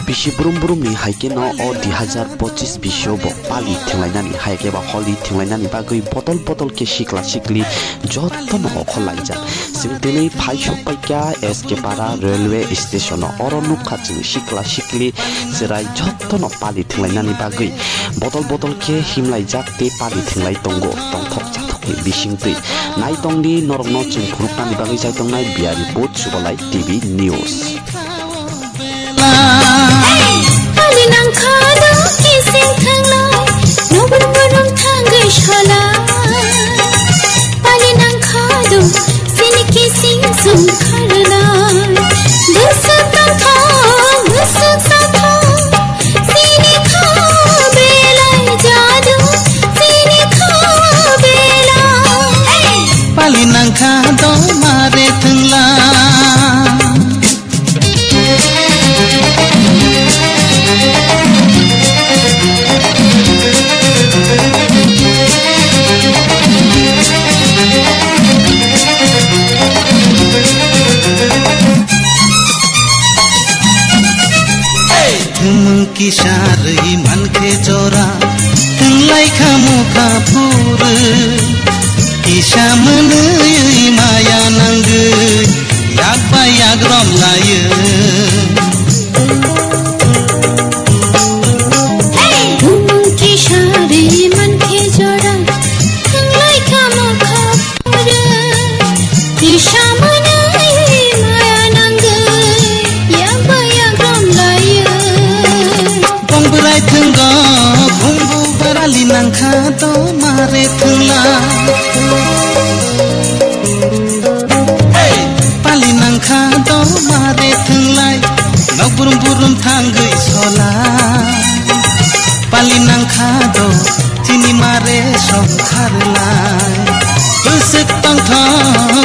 bisi burum burum ni haike no o 2025 bisio bo pali thenglainani haike ba holi thenglainani bagui botol botol ke sikla sikli jotto no kholaija simteni phaisok paikya SK para railway station oro nukha chung sikla sikli serai jotto no pali thenglainani bagui botol botol ke himlai jakte pali thenglai tongo tongthok jathok ni bisingtui naitongni norokno chung phuruknani bagui jaitongnai biari bot subalai TV news की शारई मन के चोरा तंगलाई खामुखा फूर ईशा मन माया नंग याग बा याग रम लाय की शारई मन के चोरा तंगलाई खामुखा फूर ईशा मन माया नंग याग बा याग रम लाय Bongberai thenggo bumbu barali nangkha to mare thengla pali nangkha to mare thenglai nok burum burum thangai sola pali nangkha to chini mare songkharlai busuk tong thong